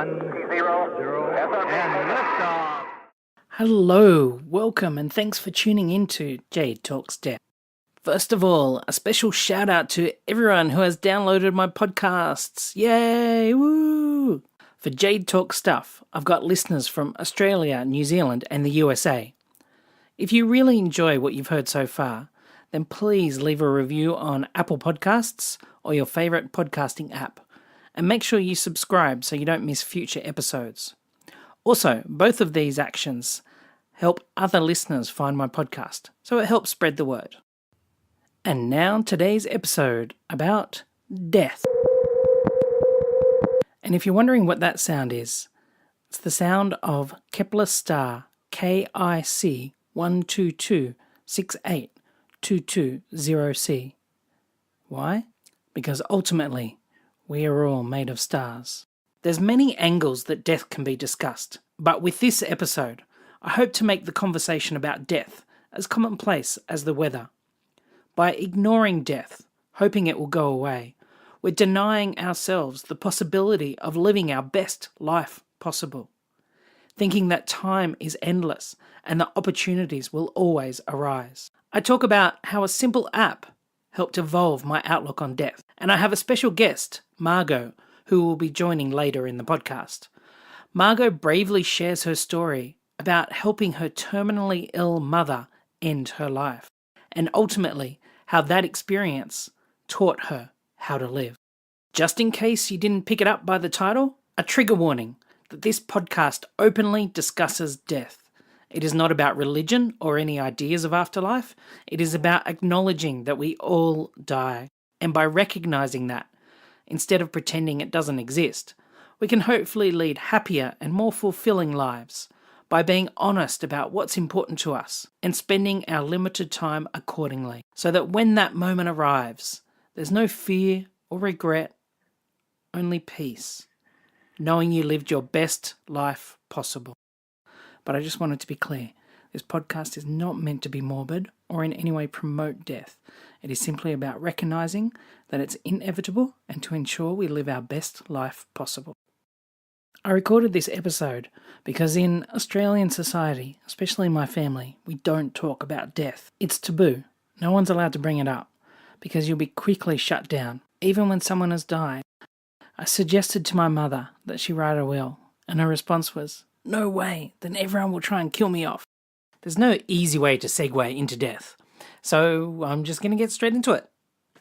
and liftoff. Hello, welcome, and thanks for tuning in to Jade Talks Death. First of all, a special shout out to everyone who has downloaded my podcasts. Yay! Woo! For Jade Talk Stuff, I've got listeners from Australia, New Zealand, and the USA. If you really enjoy what you've heard so far, then please leave a review on Apple Podcasts or your favourite podcasting app, and make sure you subscribe so you don't miss future episodes. Also, both of these actions help other listeners find my podcast, so it helps spread the word. And now today's episode about death. And if you're wondering what that sound is, it's the sound of Kepler star KIC 122682220C. Why? Because ultimately, we are all made of stars. There's many angles that death can be discussed, but with this episode, I hope to make the conversation about death as commonplace as the weather. By ignoring death, hoping it will go away, we're denying ourselves the possibility of living our best life possible, thinking that time is endless and that opportunities will always arise. I talk about how a simple app helped evolve my outlook on death, and I have a special guest, Margaux, who will be joining later in the podcast. Margaux bravely shares her story about helping her terminally ill mother end her life, and ultimately how that experience taught her how to live. Just in case you didn't pick it up by the title, a trigger warning that this podcast openly discusses death. It is not about religion or any ideas of afterlife. It is about acknowledging that we all die, and by recognizing that, instead of pretending it doesn't exist, we can hopefully lead happier and more fulfilling lives by being honest about what's important to us and spending our limited time accordingly, so that when that moment arrives, there's no fear or regret, only peace, knowing you lived your best life possible. But I just wanted to be clear, this podcast is not meant to be morbid or in any way promote death. It is simply about recognizing that it's inevitable and to ensure we live our best life possible. I recorded this episode because in Australian society, especially my family, we don't talk about death. It's taboo. No one's allowed to bring it up because you'll be quickly shut down, even when someone has died. I suggested to my mother that she write a will, and her response was, "No way, then everyone will try and kill me off." There's no easy way to segue into death, so I'm just going to get straight into it.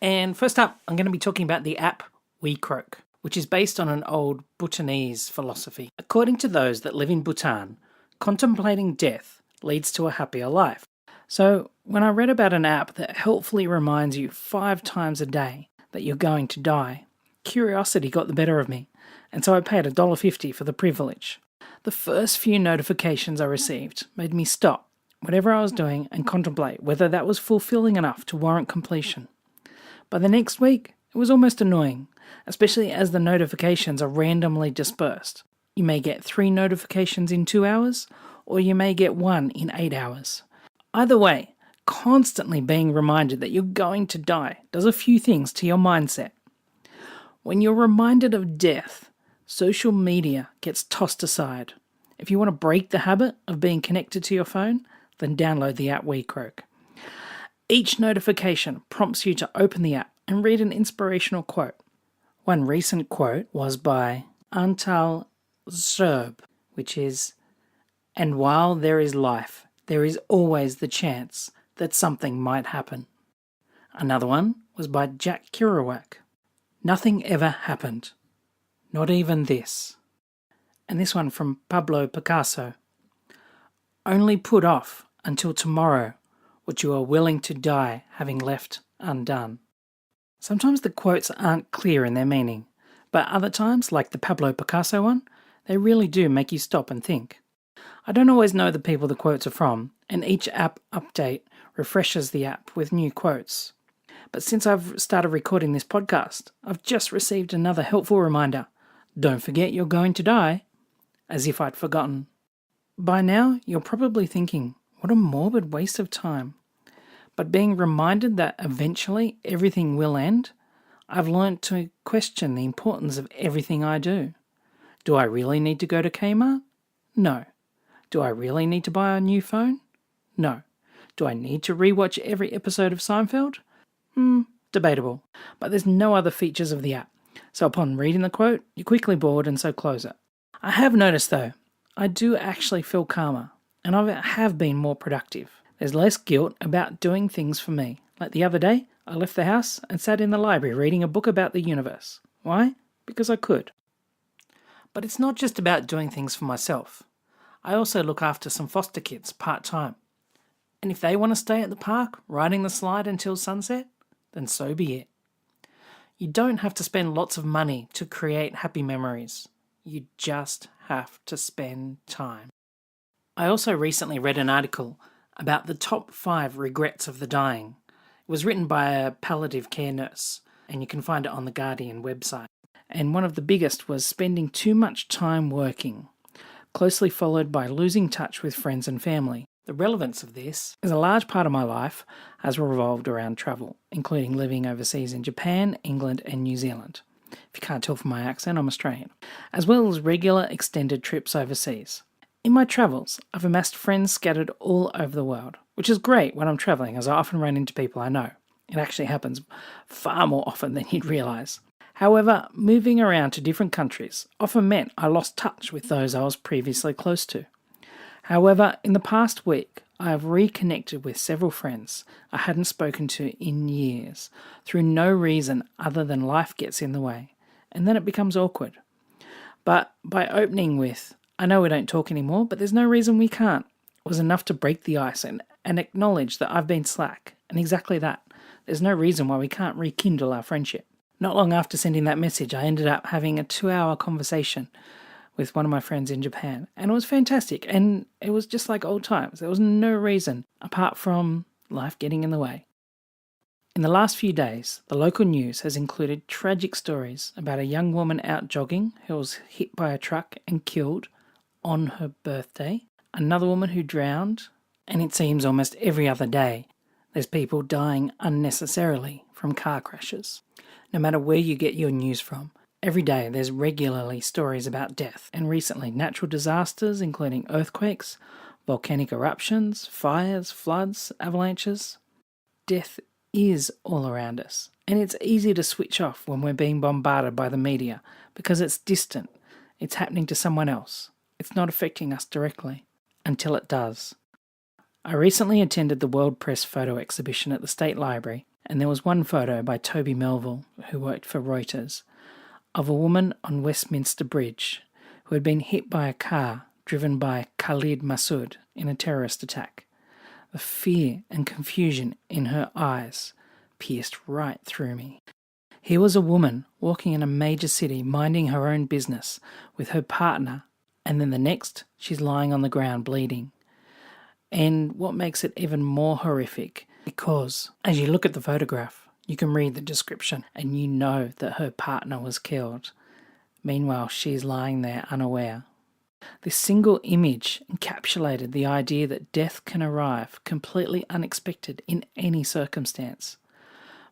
And first up, I'm going to be talking about the app croak, which is based on an old Bhutanese philosophy. According to those that live in Bhutan, contemplating death leads to a happier life. So when I read about an app that helpfully reminds you 5 times a day that you're going to die, curiosity got the better of me, and so I paid $1.50 for the privilege. The first few notifications I received made me stop whatever I was doing and contemplate whether that was fulfilling enough to warrant completion. By the next week, it was almost annoying, especially as the notifications are randomly dispersed. You may get 3 notifications in 2 hours, or you may get 1 in 8 hours. Either way, constantly being reminded that you're going to die does a few things to your mindset. When you're reminded of death, social media gets tossed aside. If you want to break the habit of being connected to your phone, then download the app croak. Each notification prompts you to open the app and read an inspirational quote. One recent quote was by Antal Zerb, which is, "And while there is life, there is always the chance that something might happen." Another one was by Jack Kerouac. "Nothing ever happened. Not even this." And this one from Pablo Picasso. "Only put off until tomorrow what you are willing to die having left undone." Sometimes the quotes aren't clear in their meaning, but other times, like the Pablo Picasso one, they really do make you stop and think. I don't always know the people the quotes are from, and each app update refreshes the app with new quotes. But since I've started recording this podcast, I've just received another helpful reminder. Don't forget you're going to die, as if I'd forgotten. By now, you're probably thinking, what a morbid waste of time. But being reminded that eventually everything will end, I've learnt to question the importance of everything I do. Do I really need to go to Kmart? No. Do I really need to buy a new phone? No. Do I need to rewatch every episode of Seinfeld? Debatable. But there's no other features of the app. So upon reading the quote, you're quickly bored and so close it. I have noticed though, I do actually feel calmer and I have been more productive. There's less guilt about doing things for me. Like the other day, I left the house and sat in the library reading a book about the universe. Why? Because I could. But it's not just about doing things for myself. I also look after some foster kids part-time. And if they want to stay at the park riding the slide until sunset, then so be it. You don't have to spend lots of money to create happy memories. You just have to spend time. I also recently read an article about the top 5 regrets of the dying. It was written by a palliative care nurse, and you can find it on the Guardian website. And one of the biggest was spending too much time working, closely followed by losing touch with friends and family. The relevance of this is a large part of my life has revolved around travel, including living overseas in Japan, England and New Zealand. If you can't tell from my accent, I'm Australian. As well as regular extended trips overseas. In my travels, I've amassed friends scattered all over the world, which is great when I'm travelling as I often run into people I know. It actually happens far more often than you'd realise. However, moving around to different countries often meant I lost touch with those I was previously close to. However, in the past week, I have reconnected with several friends I hadn't spoken to in years, through no reason other than life gets in the way, and then it becomes awkward. But by opening with, I know we don't talk anymore, but there's no reason we can't, was enough to break the ice and acknowledge that I've been slack, and exactly that. There's no reason why we can't rekindle our friendship. Not long after sending that message, I ended up having a 2-hour conversation with one of my friends in Japan. And it was fantastic. And it was just like old times. There was no reason apart from life getting in the way. In the last few days, the local news has included tragic stories about a young woman out jogging who was hit by a truck and killed on her birthday, another woman who drowned, and it seems almost every other day there's people dying unnecessarily from car crashes. No matter where you get your news from, every day there's regularly stories about death, and recently natural disasters including earthquakes, volcanic eruptions, fires, floods, avalanches. Death is all around us, and it's easy to switch off when we're being bombarded by the media because it's distant, it's happening to someone else, it's not affecting us directly, until it does. I recently attended the World Press photo exhibition at the State Library, and there was one photo by Toby Melville, who worked for Reuters, of a woman on Westminster Bridge who had been hit by a car driven by Khalid Massoud in a terrorist attack. The fear and confusion in her eyes pierced right through me. Here was a woman walking in a major city minding her own business with her partner, and then the next she's lying on the ground bleeding. And what makes it even more horrific, because as you look at the photograph, you can read the description and you know that her partner was killed. Meanwhile, she's lying there unaware. This single image encapsulated the idea that death can arrive completely unexpected in any circumstance.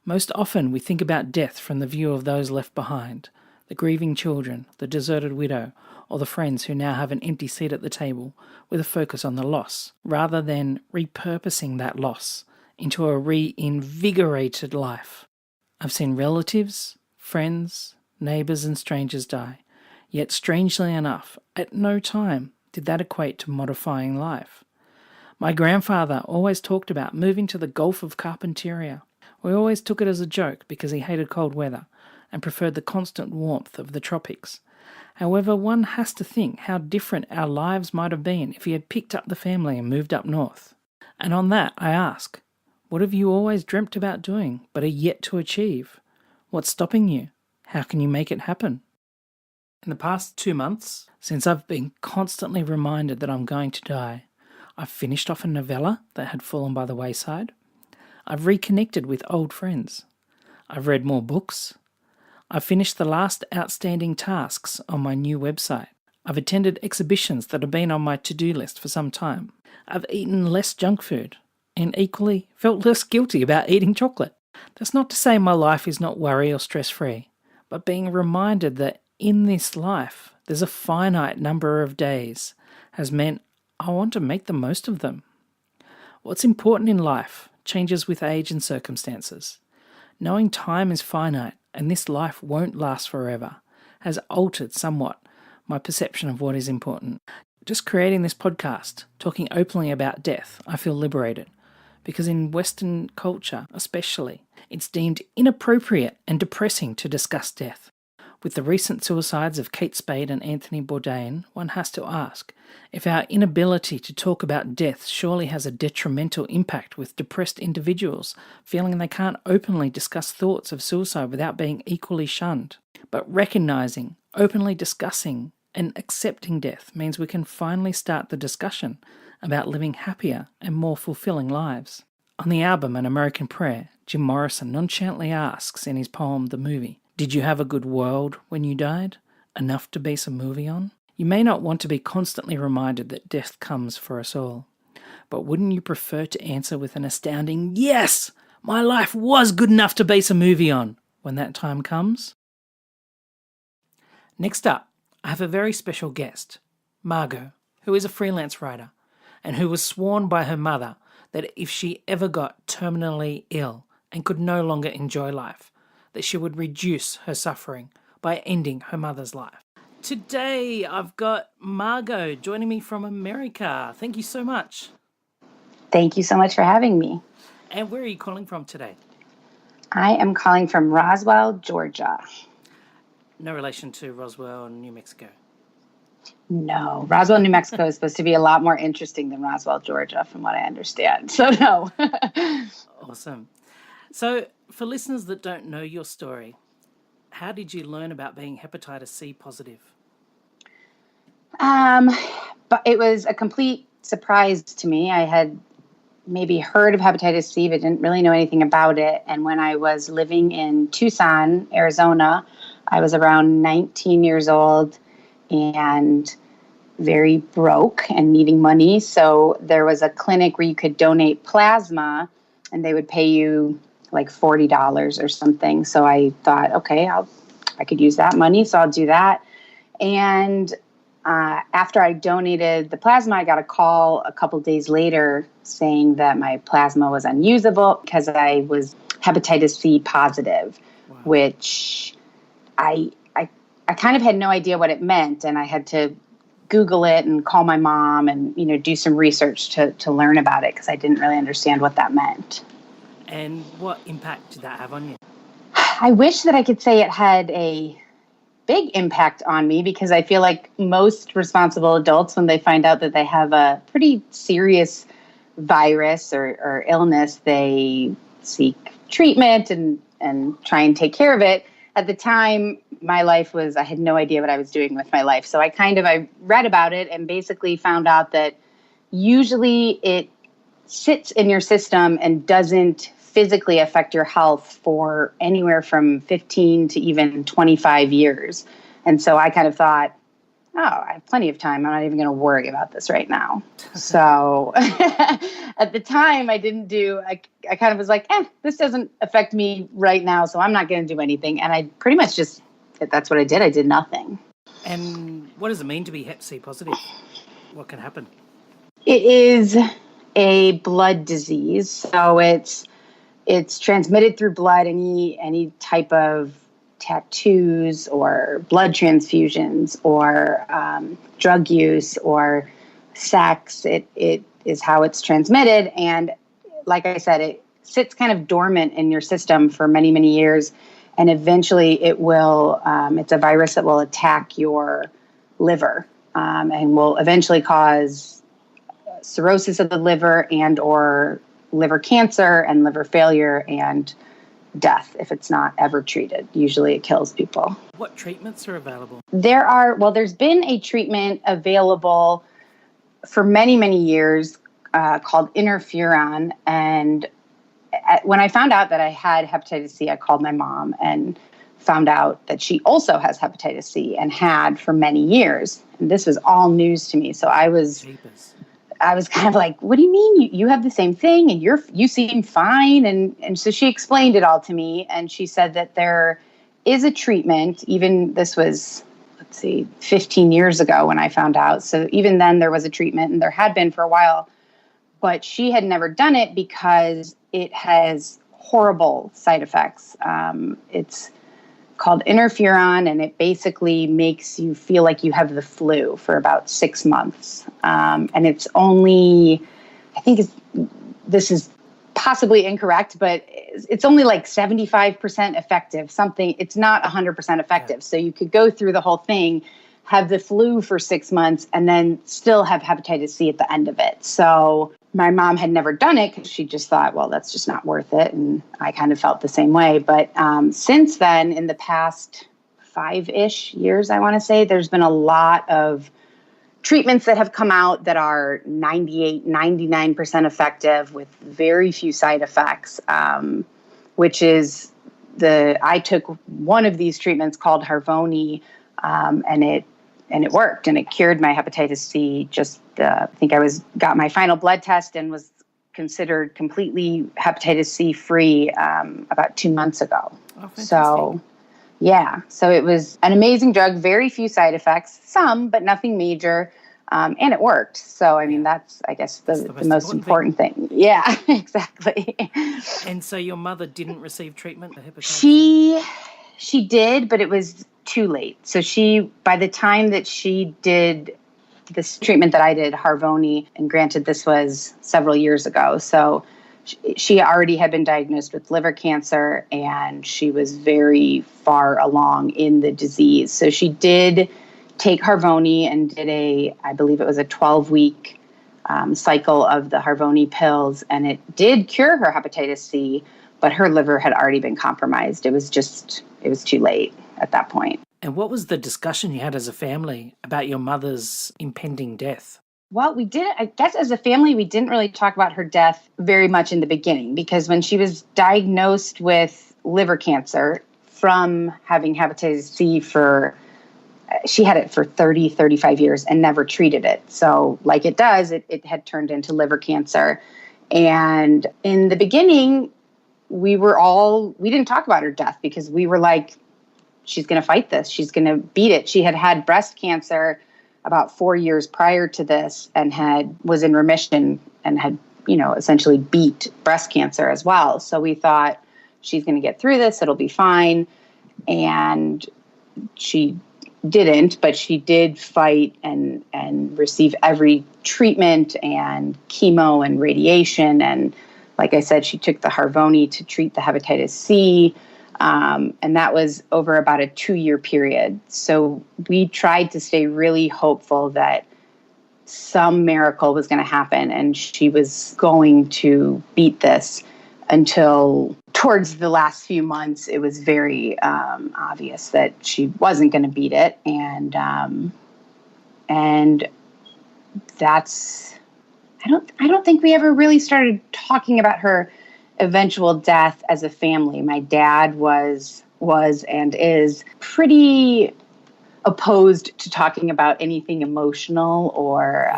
Most often we think about death from the view of those left behind, the grieving children, the deserted widow, or the friends who now have an empty seat at the table, with a focus on the loss, rather than repurposing that loss into a reinvigorated life. I've seen relatives, friends, neighbours and strangers die, yet strangely enough, at no time did that equate to modifying life. My grandfather always talked about moving to the Gulf of Carpentaria. We always took it as a joke because he hated cold weather and preferred the constant warmth of the tropics. However, one has to think how different our lives might have been if he had picked up the family and moved up north. And on that, I ask, what have you always dreamt about doing but are yet to achieve? What's stopping you? How can you make it happen? In the past 2 months, since I've been constantly reminded that I'm going to die, I've finished off a novella that had fallen by the wayside. I've reconnected with old friends. I've read more books. I've finished the last outstanding tasks on my new website. I've attended exhibitions that have been on my to-do list for some time. I've eaten less junk food and equally felt less guilty about eating chocolate. That's not to say my life is not worry or stress-free, but being reminded that in this life there's a finite number of days has meant I want to make the most of them. What's important in life changes with age and circumstances. Knowing time is finite and this life won't last forever has altered somewhat my perception of what is important. Just creating this podcast, talking openly about death, I feel liberated. Because in Western culture especially, it's deemed inappropriate and depressing to discuss death. With the recent suicides of Kate Spade and Anthony Bourdain, one has to ask if our inability to talk about death surely has a detrimental impact with depressed individuals feeling they can't openly discuss thoughts of suicide without being equally shunned. But recognising, openly discussing and accepting death means we can finally start the discussion about living happier and more fulfilling lives. On the album An American Prayer, Jim Morrison nonchalantly asks in his poem The Movie, "Did you have a good world when you died? Enough to base a movie on?" You may not want to be constantly reminded that death comes for us all, but wouldn't you prefer to answer with an astounding, "Yes, my life was good enough to base a movie on," when that time comes? Next up, I have a very special guest, Margaux, who is a freelance writer, and who was sworn by her mother that if she ever got terminally ill and could no longer enjoy life, that she would reduce her suffering by ending her mother's life. Today, I've got Margaux joining me from America. Thank you so much. Thank you so much for having me. And where are you calling from today? I am calling from Roswell, Georgia. No relation to Roswell, New Mexico. No, Roswell, New Mexico is supposed to be a lot more interesting than Roswell, Georgia, from what I understand. So no. Awesome. So for listeners that don't know your story, how did you learn about being hepatitis C positive? But it was a complete surprise to me. I had maybe heard of hepatitis C, but didn't really know anything about it. And when I was living in Tucson, Arizona, I was around 19 years old and very broke and needing money. So there was a clinic where you could donate plasma and they would pay you like $40 or something. So I thought, okay, I could use that money. So I'll do that. And after I donated the plasma, I got a call a couple days later saying that my plasma was unusable because I was hepatitis C positive, wow. Which I kind of had no idea what it meant. And I had to Google it and call my mom and, do some research to learn about it because I didn't really understand what that meant. And what impact did that have on you? I wish that I could say it had a big impact on me because I feel like most responsible adults, when they find out that they have a pretty serious virus or illness, they seek treatment and try and take care of it. At the time, my life was, I had no idea what I was doing with my life. So I read about it and basically found out that usually it sits in your system and doesn't physically affect your health for anywhere from 15 to even 25 years. And so I kind of thought, I have plenty of time. I'm not even going to worry about this right now. So at the time I kind of was like, this doesn't affect me right now. So I'm not going to do anything. And I pretty much that's what I did. I did nothing. And what does it mean to be Hep C positive? What can happen? It is a blood disease. So it's transmitted through blood, any type of tattoos or blood transfusions or drug use or sex. It is how it's transmitted. And like I said, it sits kind of dormant in your system for many, many years. And eventually it will, it's a virus that will attack your liver and will eventually cause cirrhosis of the liver and or liver cancer and liver failure and death if it's not ever treated. Usually it kills people. What treatments are available? There's been a treatment available for many, many years called interferon. And when I found out that I had hepatitis C, I called my mom and found out that she also has hepatitis C and had for many years. And this was all news to me. So I was kind of like, what do you mean? You have the same thing and you seem fine. And so she explained it all to me. And she said that there is a treatment, even this was, see, 15 years ago when I found out. So even then there was a treatment, and there had been for a while, but she had never done it because it has horrible side effects. It's called interferon, and it basically makes you feel like you have the flu for about 6 months. And it's only, I think this is possibly incorrect, but it's only like 75% effective, something. It's not 100% effective. Yeah. So you could go through the whole thing, have the flu for 6 months, and then still have hepatitis C at the end of it. So my mom had never done it because she just thought, well, that's just not worth it. And I kind of felt the same way. But since then, in the past 5-ish years, I want to say, there's been a lot of treatments that have come out that are 98, 99% effective with very few side effects, which is I took one of these treatments called Harvoni, and it worked, and it cured my hepatitis C. I think got my final blood test and was considered completely hepatitis C free about 2 months ago. Oh, so, yeah. So it was an amazing drug, very few side effects, some, but nothing major. And it worked. So, I mean, that's, I guess, the most important thing. Yeah, exactly. And so your mother didn't receive treatment for hepatitis? She did, but it was too late. So by the time that she did this treatment that I did, Harvoni, and granted this was several years ago, so she already had been diagnosed with liver cancer, and she was very far along in the disease. So she did take Harvoni and did I believe it was a 12-week cycle of the Harvoni pills, and it did cure her hepatitis C, but her liver had already been compromised. It was too late at that point. And what was the discussion you had as a family about your mother's impending death? Well, I guess as a family, we didn't really talk about her death very much in the beginning, because when she was diagnosed with liver cancer from having hepatitis C she had it for 30, 35 years and never treated it. So like it does, it had turned into liver cancer. And in the beginning, we didn't talk about her death because we were like, she's going to fight this. She's going to beat it. She had had breast cancer about 4 years prior to this and was in remission and had, essentially beat breast cancer as well. So we thought, she's going to get through this. It'll be fine. And she didn't, but she did fight and receive every treatment and chemo and radiation. And like I said, she took the Harvoni to treat the hepatitis C. And that was over about a 2-year period. So we tried to stay really hopeful that some miracle was going to happen and she was going to beat this, until towards the last few months, it was very obvious that she wasn't going to beat it. And that's, I don't think we ever really started talking about her eventual death as a family. My dad was and is pretty opposed to talking about anything emotional or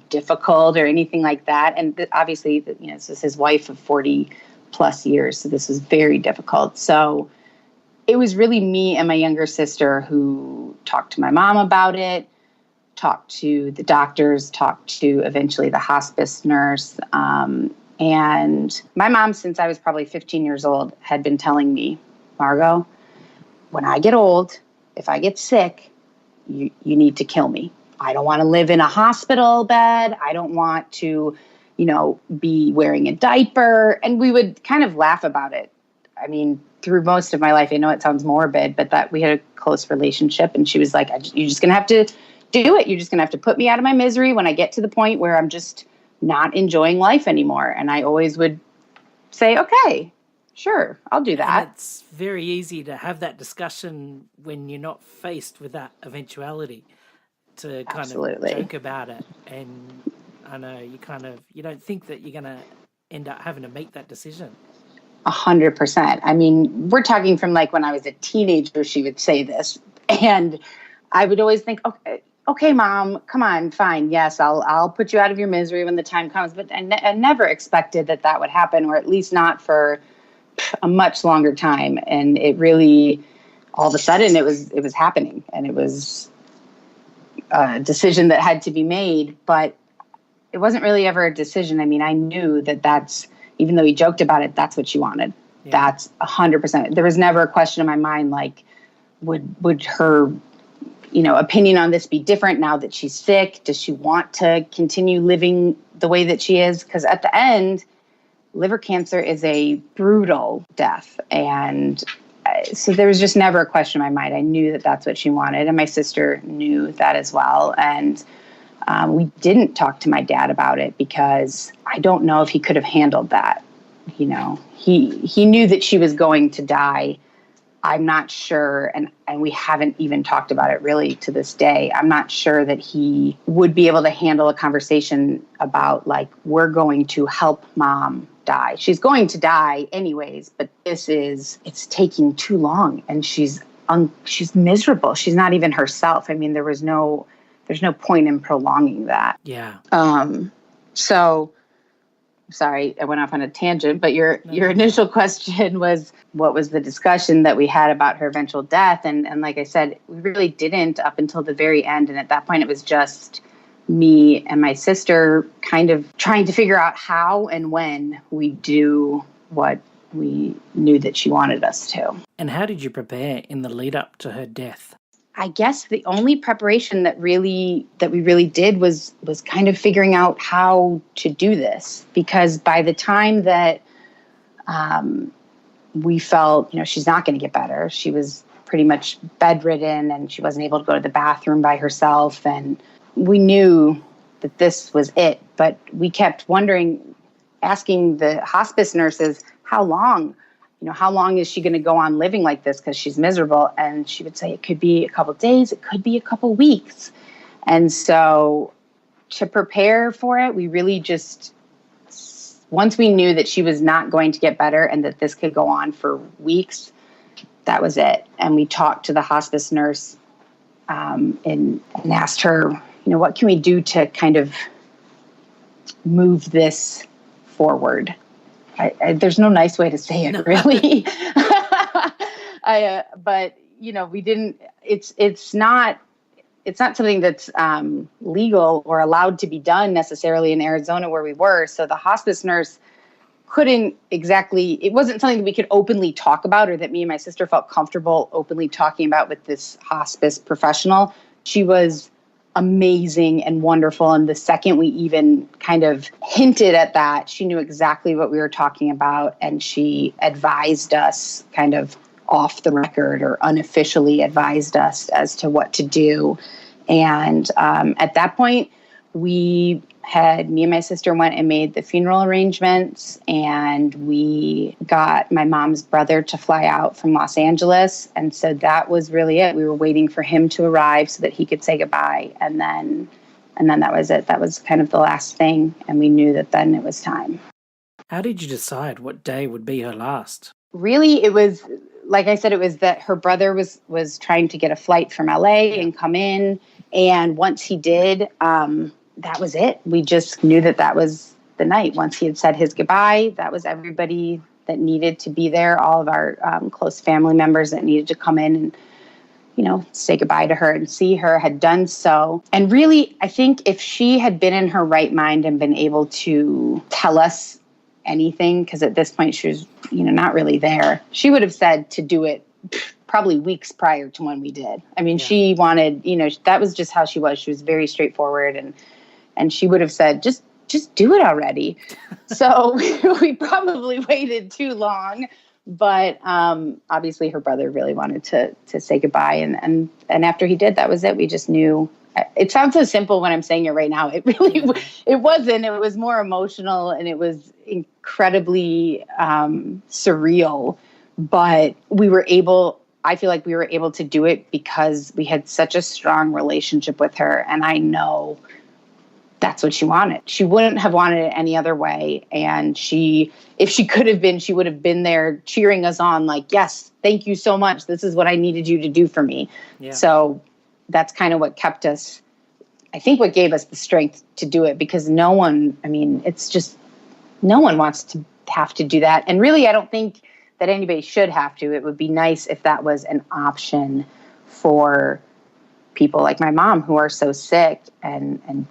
difficult or anything like that. And obviously, this is his wife of 40 plus years, so this was very difficult. So it was really me and my younger sister who talked to my mom about it, talked to the doctors, talked to eventually the hospice nurse. And my mom, since I was probably 15 years old, had been telling me, Margaux, when I get old, if I get sick, you need to kill me. I don't want to live in a hospital bed. I don't want to, be wearing a diaper. And we would kind of laugh about it. I mean, through most of my life, I know it sounds morbid, but that we had a close relationship. And she was like, you're just going to have to do it. You're just going to have to put me out of my misery when I get to the point where I'm just not enjoying life anymore. And I always would say, okay, sure, I'll do that. And it's very easy to have that discussion when you're not faced with that eventuality, to kind Absolutely. of joke about it. And I know you don't think that you're going to end up having to make that decision. 100%. I mean, we're talking from like when I was a teenager, she would say this, and I would always think, okay, Mom, come on, fine. Yes, I'll put you out of your misery when the time comes. But I never expected that would happen, or at least not for a much longer time. And it really, all of a sudden it was happening, and it was a decision that had to be made, but it wasn't really ever a decision. I mean, I knew that's, even though he joked about it, that's what she wanted. Yeah. That's 100%. There was never a question in my mind, like, would her, opinion on this be different now that she's sick? Does she want to continue living the way that she is? Because at the end, liver cancer is a brutal death. And so there was just never a question in my mind. I knew that that's what she wanted. And my sister knew that as well. And we didn't talk to my dad about it because I don't know if he could have handled that. He knew that she was going to die. I'm not sure, and we haven't even talked about it really to this day. I'm not sure that he would be able to handle a conversation about, like, we're going to help mom die. She's going to die anyways, but it's taking too long, and she's miserable. She's not even herself. I mean, there's no point in prolonging that. Yeah. So, sorry, I went off on a tangent, but your initial question was, what was the discussion that we had about her eventual death? And like I said, we really didn't up until the very end. And at that point, it was just me and my sister kind of trying to figure out how and when we do what we knew that she wanted us to. And how did you prepare in the lead up to her death? I guess the only preparation that we really did was kind of figuring out how to do this, because by the time that we felt, she's not going to get better, she was pretty much bedridden and she wasn't able to go to the bathroom by herself, and we knew that this was it. But we kept wondering, asking the hospice nurses, how long is she going to go on living like this because she's miserable? And she would say it could be a couple of days, it could be a couple of weeks. And so to prepare for it, we really just, once we knew that she was not going to get better and that this could go on for weeks, that was it. And we talked to the hospice nurse and asked her, what can we do to kind of move this forward? There's no nice way to say it, really. But we didn't. It's not something that's legal or allowed to be done necessarily in Arizona where we were. So the hospice nurse couldn't exactly. It wasn't something that we could openly talk about, or that me and my sister felt comfortable openly talking about with this hospice professional. She was amazing and wonderful. And the second we even kind of hinted at that, she knew exactly what we were talking about. And she advised us kind of off the record, or unofficially advised us as to what to do. And at that point, me and my sister went and made the funeral arrangements, and we got my mom's brother to fly out from Los Angeles. And so that was really it. We were waiting for him to arrive so that he could say goodbye. And then that was it. That was kind of the last thing. And we knew that then it was time. How did you decide what day would be her last? Really, it was, like I said, it was that her brother was trying to get a flight from LA and come in. And once he did, that was it. We just knew that was the night. Once he had said his goodbye, that was everybody that needed to be there. All of our close family members that needed to come in and, say goodbye to her and see her had done so. And really, I think if she had been in her right mind and been able to tell us anything, because at this point she was, not really there, she would have said to do it probably weeks prior to when we did. I mean, She wanted, that was just how she was. She was very straightforward, and she would have said, just do it already. So we probably waited too long, but obviously her brother really wanted to say goodbye. And after he did, that was it. We just knew. It sounds so simple when I'm saying it right now. It really, it wasn't. It was more emotional, and it was incredibly surreal. But I feel like we were able to do it because we had such a strong relationship with her. And I know that's what she wanted. She wouldn't have wanted it any other way. And if she could have been, she would have been there cheering us on, like, yes, thank you so much. This is what I needed you to do for me. Yeah. So that's kind of what kept us, I think what gave us the strength to do it, because no one wants to have to do that. And really, I don't think that anybody should have to. It would be nice if that was an option for people like my mom who are so sick and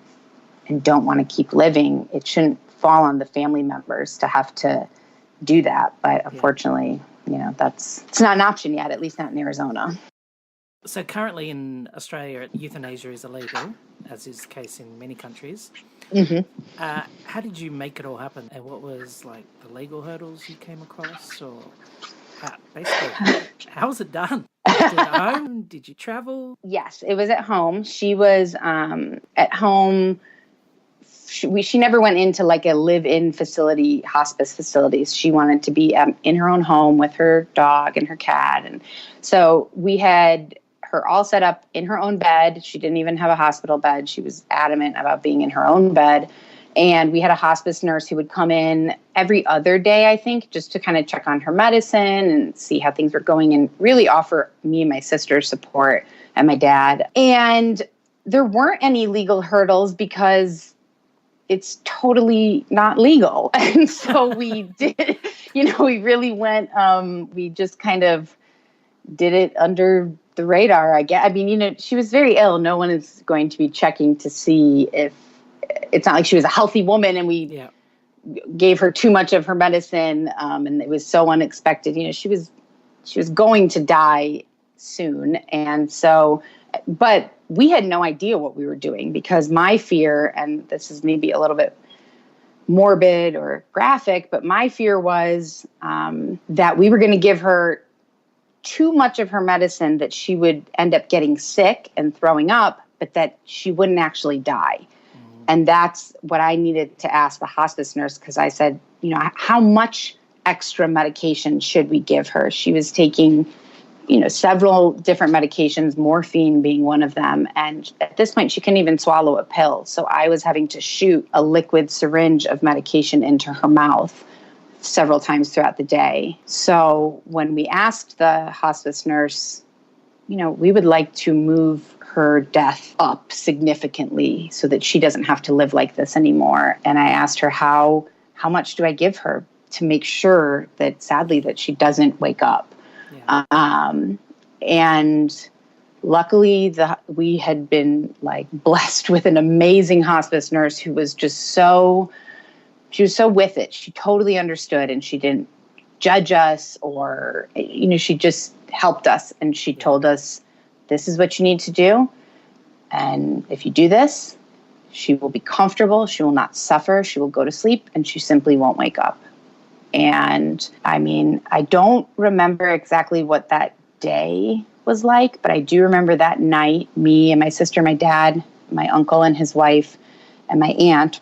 don't want to keep living. It shouldn't fall on the family members to have to do that. But unfortunately, it's not an option yet, at least not in Arizona. So currently in Australia, euthanasia is illegal, as is the case in many countries. Mm-hmm. How did you make it all happen? And what was like the legal hurdles you came across? Or how was it done? Did you do it at home? Did you travel? Yes, it was at home. She was at home. She never went into like a live-in facility, hospice facilities. She wanted to be in her own home with her dog and her cat. And so we had her all set up in her own bed. She didn't even have a hospital bed. She was adamant about being in her own bed. And we had a hospice nurse who would come in every other day, I think, just to kind of check on her medicine and see how things were going and really offer me and my sister support and my dad. And there weren't any legal hurdles because it's totally not legal. And so we did, we really went, we just kind of did it under the radar, I guess. I mean, she was very ill. No one is going to be checking to see if it's not like she was a healthy woman and we gave her too much of her medicine. And it was so unexpected. She was going to die soon. And so, but we had no idea what we were doing because my fear, and this is maybe a little bit morbid or graphic, but my fear was that we were going to give her too much of her medicine that she would end up getting sick and throwing up, but that she wouldn't actually die. Mm-hmm. And that's what I needed to ask the hospice nurse because I said, how much extra medication should we give her? She was taking several different medications, morphine being one of them. And at this point, she couldn't even swallow a pill. So I was having to shoot a liquid syringe of medication into her mouth several times throughout the day. So when we asked the hospice nurse, we would like to move her death up significantly so that she doesn't have to live like this anymore. And I asked her, how much do I give her to make sure that, sadly, that she doesn't wake up? And luckily we had been blessed with an amazing hospice nurse who was just she was so with it. She totally understood and she didn't judge us or, she just helped us. And she told us, this is what you need to do. And if you do this, she will be comfortable. She will not suffer. She will go to sleep and she simply won't wake up. And I mean, I don't remember exactly what that day was like, but I do remember that night, me and my sister, my dad, my uncle and his wife, and my aunt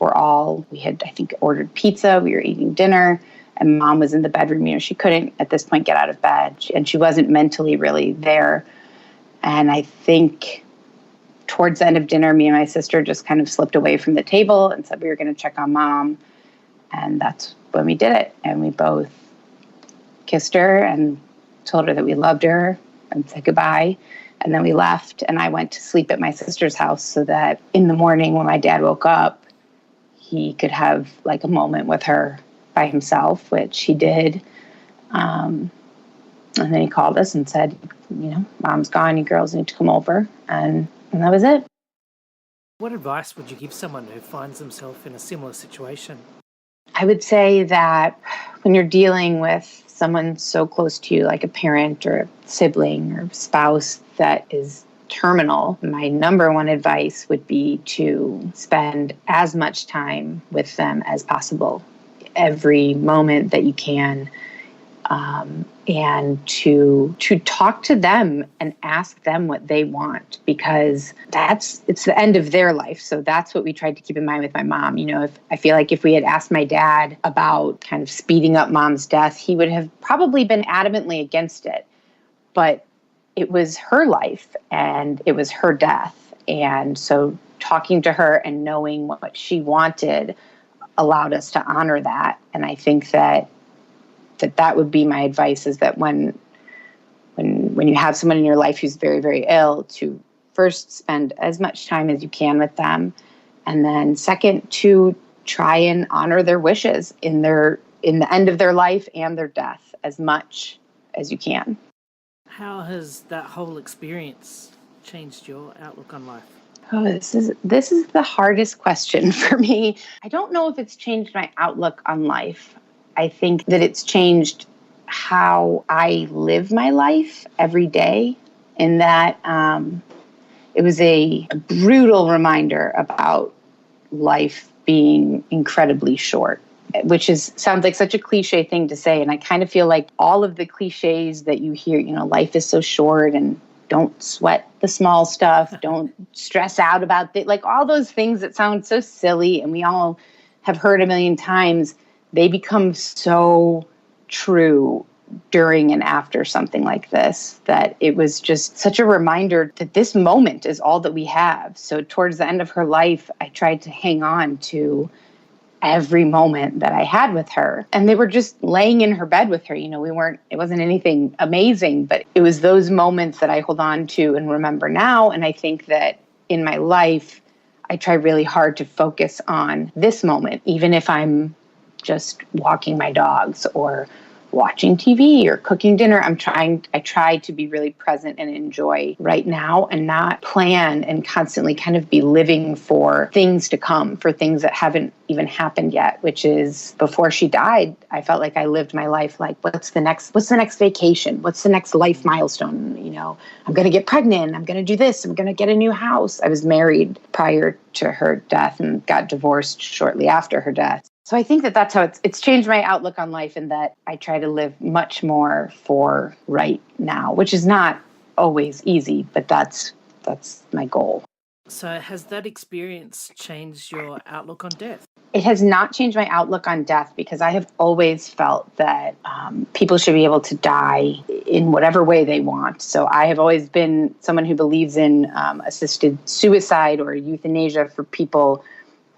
we had, I think, ordered pizza. We were eating dinner and Mom was in the bedroom. She couldn't at this point get out of bed and she wasn't mentally really there. And I think towards the end of dinner, me and my sister just kind of slipped away from the table and said we were going to check on Mom. And that's when we did it. And we both kissed her and told her that we loved her and said goodbye. And then we left and I went to sleep at my sister's house so that in the morning when my dad woke up, he could have a moment with her by himself, which he did. And then he called us and said, Mom's gone, you girls need to come over. And that was it. What advice would you give someone who finds themselves in a similar situation? I would say that when you're dealing with someone so close to you, like a parent or a sibling or spouse that is terminal, my number one advice would be to spend as much time with them as possible, every moment that you can, and to talk to them and ask them what they want, because it's the end of their life. So that's what we tried to keep in mind with my mom. I feel like if we had asked my dad about kind of speeding up Mom's death, he would have probably been adamantly against it. But it was her life and it was her death. And so talking to her and knowing what she wanted allowed us to honor that. And I think that would be my advice, is that when you have someone in your life who's very, very ill, to first spend as much time as you can with them. And then second, to try and honor their wishes in their in the end of their life and their death as much as you can. How has that whole experience changed your outlook on life? Oh, this is the hardest question for me. I don't know if it's changed my outlook on life. I think that it's changed how I live my life every day, in that it was a brutal reminder about life being incredibly short, which sounds like such a cliche thing to say. And I kind of feel like all of the cliches that you hear, life is so short and don't sweat the small stuff, don't stress out about it, like all those things that sound so silly and we all have heard a million times, they become so true during and after something like this, that it was just such a reminder that this moment is all that we have. So towards the end of her life, I tried to hang on to every moment that I had with her. And they were just laying in her bed with her. It wasn't anything amazing, but it was those moments that I hold on to and remember now. And I think that in my life, I try really hard to focus on this moment, even if I'm just walking my dogs or watching TV or cooking dinner. I try to be really present and enjoy right now and not plan and constantly kind of be living for things to come, for things that haven't even happened yet, which is before she died, I felt like I lived my life like, what's the next vacation? What's the next life milestone? I'm going to get pregnant. I'm going to do this. I'm going to get a new house. I was married prior to her death and got divorced shortly after her death. So I think that that's how it's changed my outlook on life, in that I try to live much more for right now, which is not always easy, but that's my goal. So has that experience changed your outlook on death? It has not changed my outlook on death, because I have always felt that people should be able to die in whatever way they want. So I have always been someone who believes in assisted suicide or euthanasia for people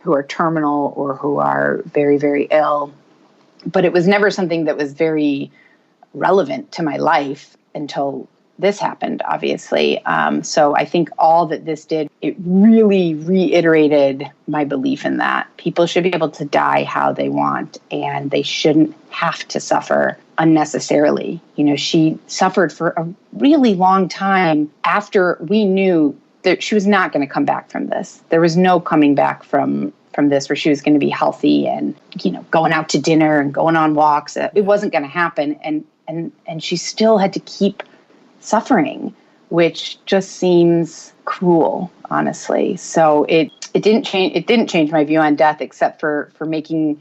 who are terminal or who are very, very ill. But it was never something that was very relevant to my life until this happened, obviously. So I think all that this did, it really reiterated my belief in that. People should be able to die how they want, and they shouldn't have to suffer unnecessarily. She suffered for a really long time after we knew that she was not going to come back from this. There was no coming back from this, where she was going to be healthy and, going out to dinner and going on walks. It wasn't going to happen. And she still had to keep suffering, which just seems cruel, honestly. So it didn't change my view on death, except for making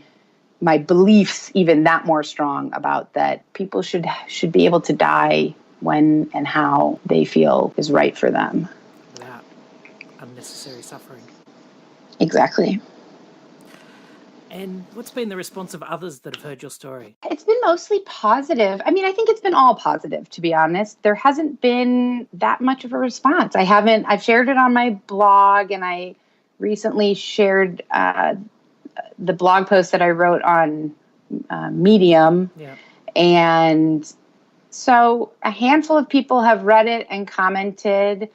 my beliefs even that more strong about that people should be able to die when and how they feel is right for them. Without unnecessary suffering. Exactly. And what's been the response of others that have heard your story? It's been mostly positive. I think it's been all positive, to be honest. There hasn't been that much of a response. I've shared it on my blog, and I recently shared the blog post that I wrote on Medium. Yeah. And so a handful of people have read it and commented,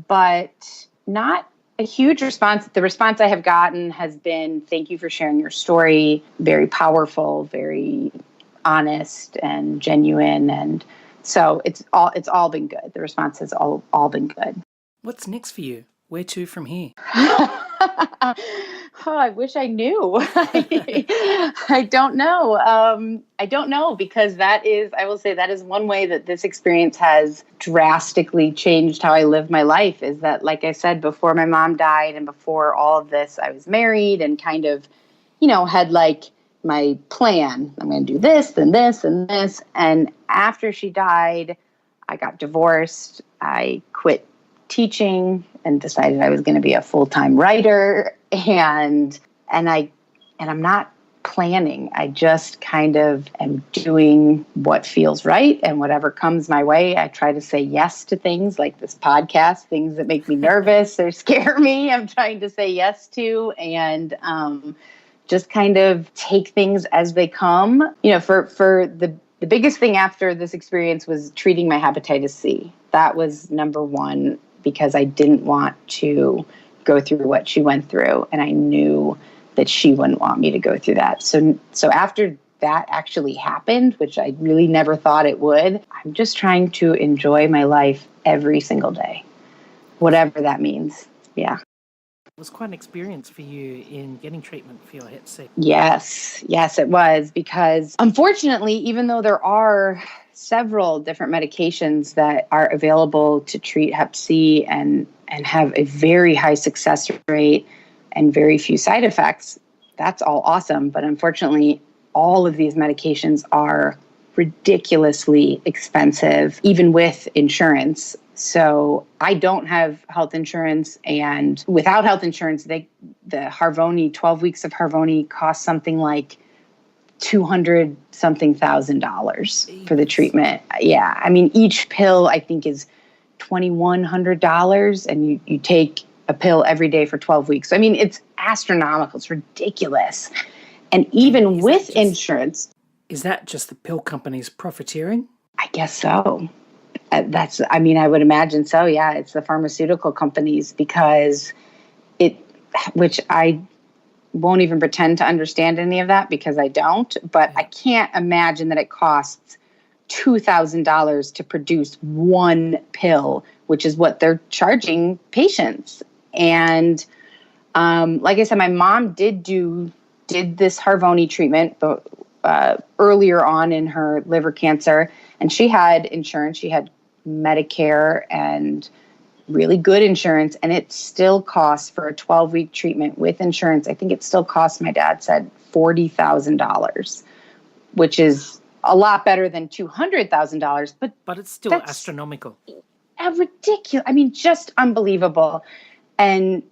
but not a huge response. The response I have gotten has been, thank you for sharing your story. Very powerful, very honest and genuine. And so it's all been good. The response has all been good. What's next for you? Where to from here? I wish I knew. I don't know. I don't know, because I will say that is one way that this experience has drastically changed how I live my life, is that, like I said, before my mom died and before all of this, I was married and kind of, had like my plan. I'm going to do this and this and this. And after she died, I got divorced. I quit teaching and decided I was going to be a full-time writer, and I'm not planning. I just kind of am doing what feels right, and whatever comes my way, I try to say yes to things like this podcast, things that make me nervous or scare me. I'm trying to say yes to, and just kind of take things as they come. For the biggest thing after this experience was treating my hepatitis C. That was number one, because I didn't want to go through what she went through, and I knew that she wouldn't want me to go through that. So after that actually happened, which I really never thought it would. I'm just trying to enjoy my life every single day, whatever that means. Yeah. It was quite an experience for you in getting treatment for your Hep C. Yes, it was, because unfortunately, even though there are several different medications that are available to treat Hep C and have a very high success rate and very few side effects, that's all awesome. But unfortunately, all of these medications are ridiculously expensive, even with insurance. So I don't have health insurance, and without health insurance, the Harvoni, 12 weeks of Harvoni cost something like $200 something thousand for the treatment. Yeah. I mean, each pill I think is $2,100, and you take a pill every day for 12 weeks. So, I mean, it's astronomical. It's ridiculous. And even with insurance. Is that just the pill companies profiteering? I guess so. I would imagine so. Yeah, it's the pharmaceutical companies, because which I won't even pretend to understand any of that, because I don't, but I can't imagine that it costs $2,000 to produce one pill, which is what they're charging patients. And like I said, my mom did this Harvoni treatment, but earlier on in her liver cancer, and she had insurance. She had Medicare and really good insurance, and it still costs, for a 12-week treatment with insurance, I think it still costs, my dad said, $40,000, which is a lot better than $200,000, but it's still astronomical. Ridiculous. I mean, just unbelievable. And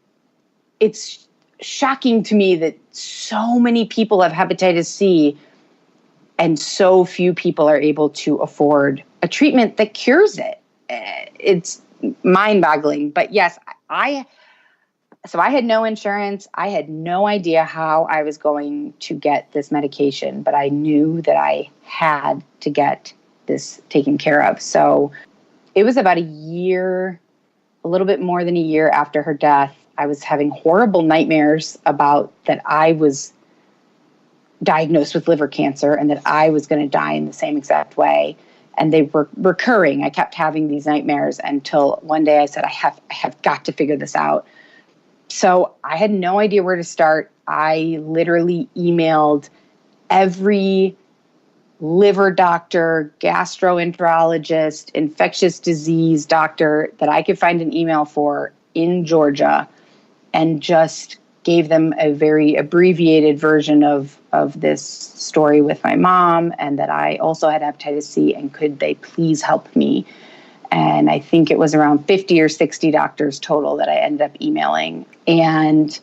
it's shocking to me that so many people have hepatitis C and so few people are able to afford a treatment that cures it. It's mind-boggling. But yes, I had no insurance. I had no idea how I was going to get this medication, but I knew that I had to get this taken care of. So it was about a little bit more than a year after her death. I was having horrible nightmares about that I was diagnosed with liver cancer and that I was going to die in the same exact way. And they were recurring. I kept having these nightmares until one day I said, I have got to figure this out. So I had no idea where to start. I literally emailed every liver doctor, gastroenterologist, infectious disease doctor that I could find an email for in Georgia, and just gave them a very abbreviated version of this story with my mom, and that I also had hepatitis C, and could they please help me? And I think it was around 50 or 60 doctors total that I ended up emailing, and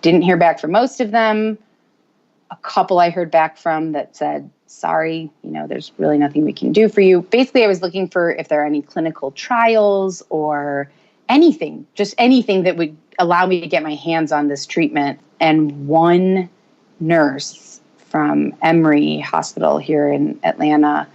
didn't hear back from most of them. A couple I heard back from that said, sorry, there's really nothing we can do for you. Basically, I was looking for if there are any clinical trials or anything, just anything that would allow me to get my hands on this treatment. And one nurse from Emory Hospital here in Atlanta,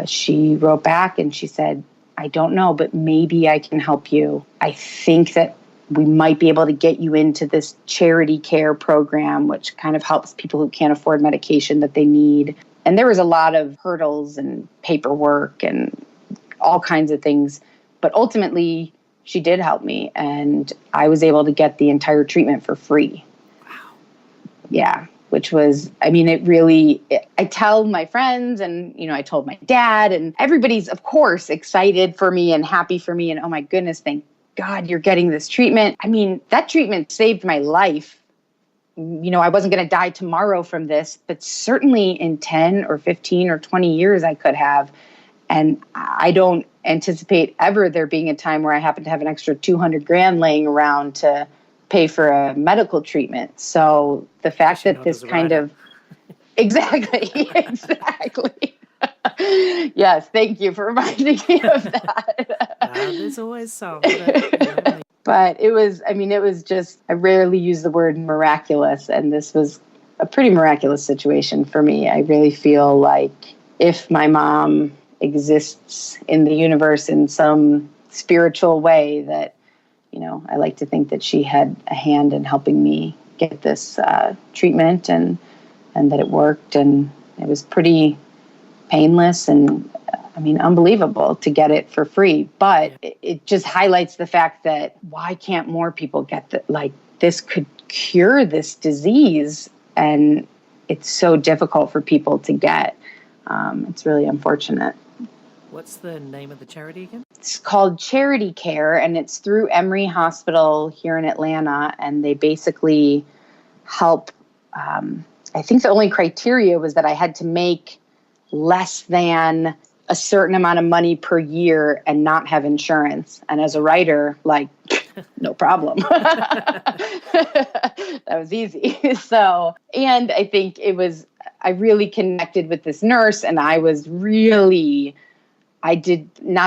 she wrote back and she said, I don't know, but maybe I can help you. I think that we might be able to get you into this charity care program, which kind of helps people who can't afford medication that they need. And there was a lot of hurdles and paperwork and all kinds of things. But ultimately, she did help me, and I was able to get the entire treatment for free. Wow. Yeah, which was, I tell my friends, and, I told my dad, and everybody's, of course, excited for me and happy for me. And, oh my goodness, thank God you're getting this treatment. I mean, that treatment saved my life. I wasn't going to die tomorrow from this, but certainly in 10 or 15 or 20 years, I could have. And I don't anticipate ever there being a time where I happen to have an extra $200,000 laying around to pay for a medical treatment. So the fact that this kind of, exactly. Yes. Thank you for reminding me of that. There's always some. But it was just, I rarely use the word miraculous. And this was a pretty miraculous situation for me. I really feel like if my mom exists in the universe in some spiritual way, that, I like to think that she had a hand in helping me get this treatment and and that it worked, and it was pretty painless and unbelievable to get it for free. But it just highlights the fact that why can't more people get that? Like, this could cure this disease, and it's so difficult for people to get. It's really unfortunate. What's the name of the charity again? It's called Charity Care, and it's through Emory Hospital here in Atlanta, and they basically help. I think the only criteria was that I had to make less than a certain amount of money per year and not have insurance. And as a writer, like, no problem. That was easy. So, and I think I really connected with this nurse, and not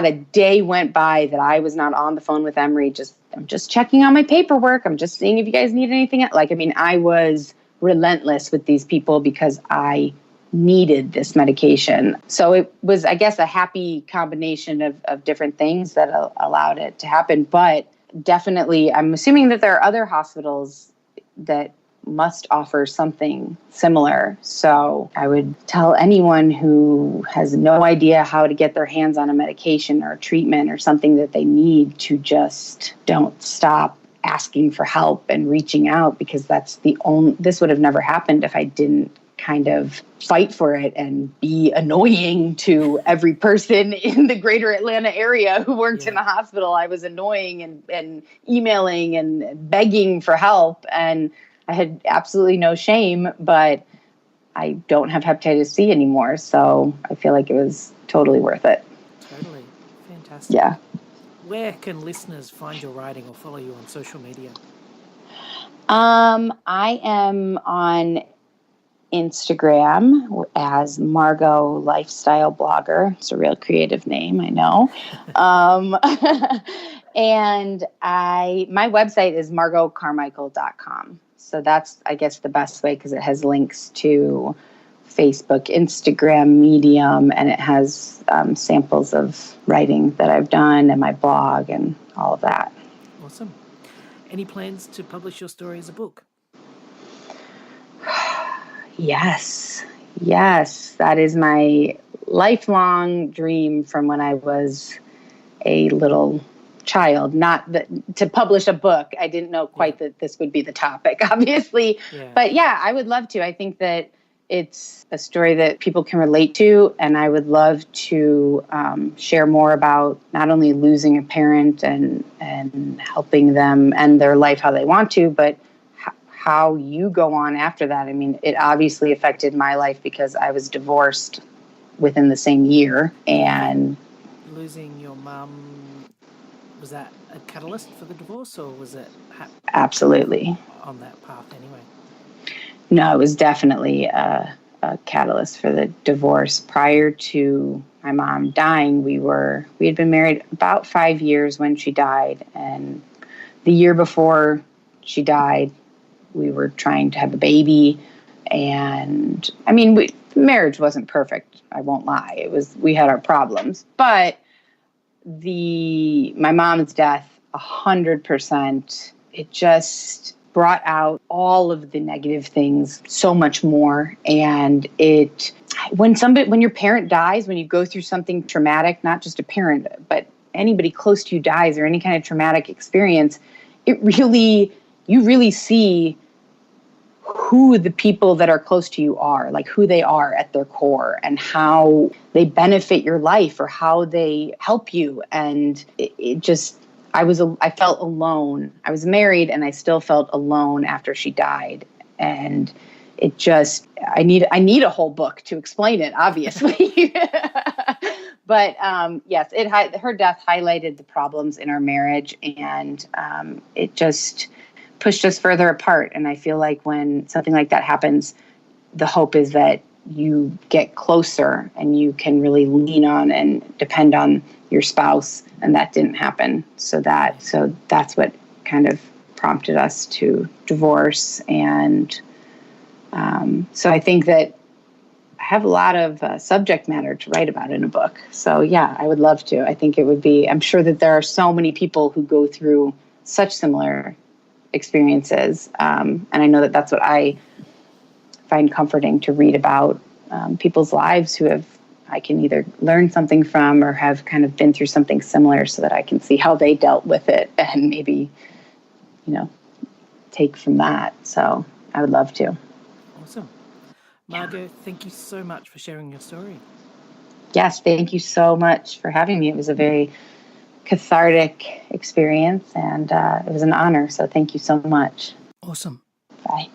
a day went by that I was not on the phone with Emory. I'm just checking on my paperwork. I'm just seeing if you guys need anything. I was relentless with these people because I needed this medication. So it was, I guess, a happy combination of different things that allowed it to happen. But definitely, I'm assuming that there are other hospitals that must offer something similar. So I would tell anyone who has no idea how to get their hands on a medication or a treatment or something that they need to just don't stop asking for help and reaching out, because this would have never happened if I didn't kind of fight for it and be annoying to every person in the greater Atlanta area who worked in a hospital. I was annoying and emailing and begging for help, and I had absolutely no shame, but I don't have hepatitis C anymore, so I feel like it was totally worth it. Totally. Fantastic. Yeah. Where can listeners find your writing or follow you on social media? I am on Instagram as Margaux Lifestyle Blogger. It's a real creative name, I know. And my website is margotcarmichael.com. So that's, I guess, the best way, because it has links to Facebook, Instagram, Medium, and it has samples of writing that I've done and my blog and all of that. Awesome. Any plans to publish your story as a book? Yes. That is my lifelong dream from when I was a little child. Not to publish a book. I didn't know quite that this would be the topic, obviously. Yeah. But yeah, I would love to. I think that it's a story that people can relate to, and I would love to share more about not only losing a parent and helping them end their life how they want to, but how you go on after that. I mean, it obviously affected my life because I was divorced within the same year. And losing your mum, was that a catalyst for the divorce, or was it absolutely on that path anyway? No, it was definitely a catalyst for the divorce. Prior to my mom dying, we had been married about 5 years when she died, and the year before she died, we were trying to have a baby. And I mean, marriage wasn't perfect. I won't lie. We had our problems, but my mom's death, 100%, it just brought out all of the negative things so much more. And when your parent dies, when you go through something traumatic, not just a parent, but anybody close to you dies, or any kind of traumatic experience, you really see who the people that are close to you are, like who they are at their core, and how they benefit your life or how they help you. And I felt alone. I was married and I still felt alone after she died. And I need a whole book to explain it, obviously. But yes, her death highlighted the problems in our marriage, and it just pushed us further apart. And I feel like when something like that happens, the hope is that you get closer and you can really lean on and depend on your spouse. And that didn't happen. So that's what kind of prompted us to divorce. And so I think that I have a lot of subject matter to write about in a book. So yeah, I would love to. I think it would be, I'm sure that there are so many people who go through such similar experiences. And I know that that's what I find comforting to read about people's lives who I can either learn something from or have kind of been through something similar, so that I can see how they dealt with it and maybe, take from that. So I would love to. Awesome. Margaux, thank you so much for sharing your story. Yes, thank you so much for having me. It was a very cathartic experience, and it was an honor. So thank you so much. Awesome. Bye.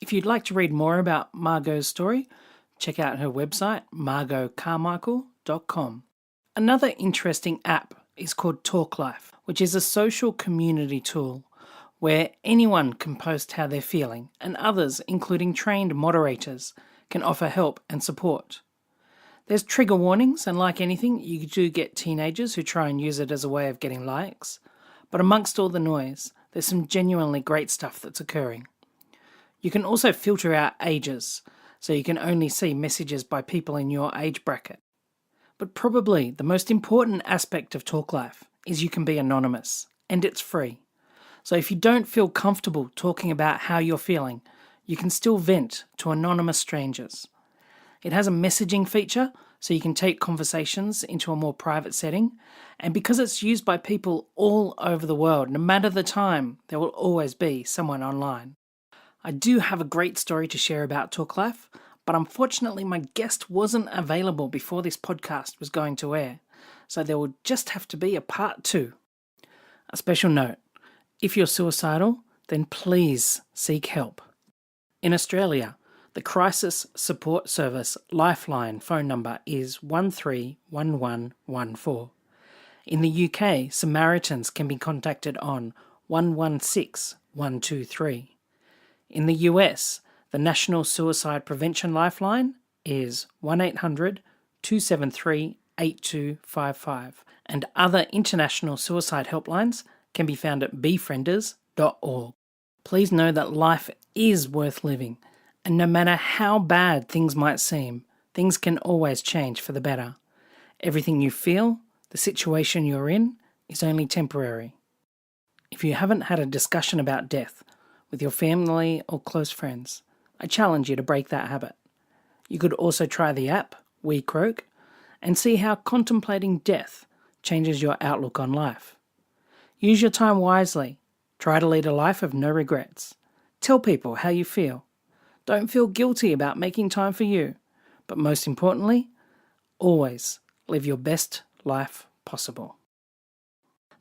If you'd like to read more about Margaux's story, check out her website, margauxcarmichael.com. Another interesting app is called Talk Life, which is a social community tool where anyone can post how they're feeling, and others, including trained moderators, can offer help and support. There's trigger warnings, and like anything, you do get teenagers who try and use it as a way of getting likes. But amongst all the noise, there's some genuinely great stuff that's occurring. You can also filter out ages, so you can only see messages by people in your age bracket. But probably the most important aspect of Talk Life is you can be anonymous, and it's free. So if you don't feel comfortable talking about how you're feeling, you can still vent to anonymous strangers. It has a messaging feature, so you can take conversations into a more private setting, and because it's used by people all over the world, no matter the time, there will always be someone online. I do have a great story to share about Talk Life, but unfortunately my guest wasn't available before this podcast was going to air, so there will just have to be a part 2. A special note: if you're suicidal, then please seek help. In Australia, the Crisis Support Service Lifeline phone number is 131114. In the UK, Samaritans can be contacted on 116123. In the US, the National Suicide Prevention Lifeline is 1-800-273-8255, and other international suicide helplines can be found at befrienders.org. Please know that life is worth living, and no matter how bad things might seem, things can always change for the better. Everything you feel, the situation you're in, is only temporary. If you haven't had a discussion about death with your family or close friends, I challenge you to break that habit. You could also try the app, croak, and see how contemplating death changes your outlook on life. Use your time wisely. Try to lead a life of no regrets. Tell people how you feel. Don't feel guilty about making time for you. But most importantly, always live your best life possible.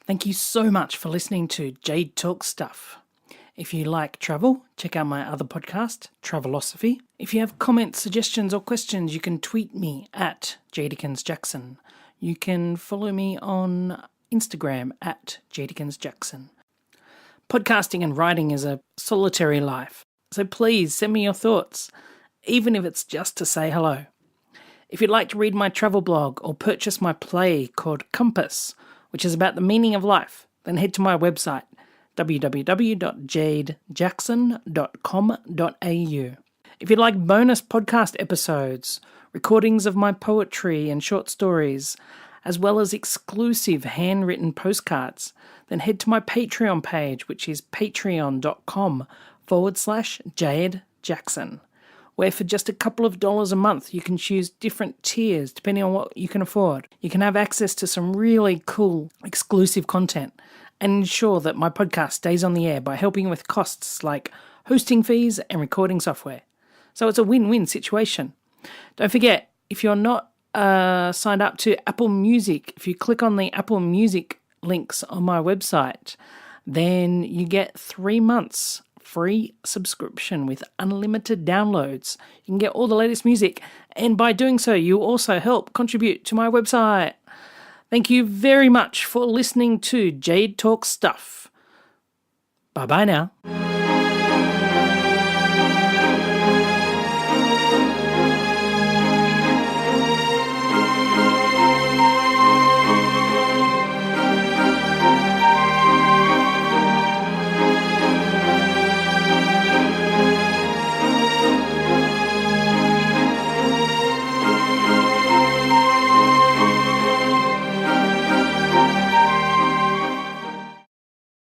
Thank you so much for listening to Jade Talk Stuff. If you like travel, check out my other podcast, Travelosophy. If you have comments, suggestions, or questions, you can tweet me at JadikinsJackson. You can follow me on Instagram at JadikinsJackson. Podcasting and writing is a solitary life, so please send me your thoughts, even if it's just to say hello. If you'd like to read my travel blog or purchase my play called Compass, which is about the meaning of life, then head to my website, www.jadejackson.com.au. If you'd like bonus podcast episodes, recordings of my poetry and short stories, as well as exclusive handwritten postcards, then head to my Patreon page, which is patreon.com/Jade Jackson, where for just a couple of dollars a month, you can choose different tiers depending on what you can afford. You can have access to some really cool exclusive content and ensure that my podcast stays on the air by helping with costs like hosting fees and recording software. So it's a win-win situation. Don't forget, if you're not signed up to Apple Music, if you click on the Apple Music links on my website, then you get 3 months free subscription with unlimited downloads. You can get all the latest music, and by doing so, you also help contribute to my website. Thank you very much for listening to Jade Talk Stuff. Bye-bye now.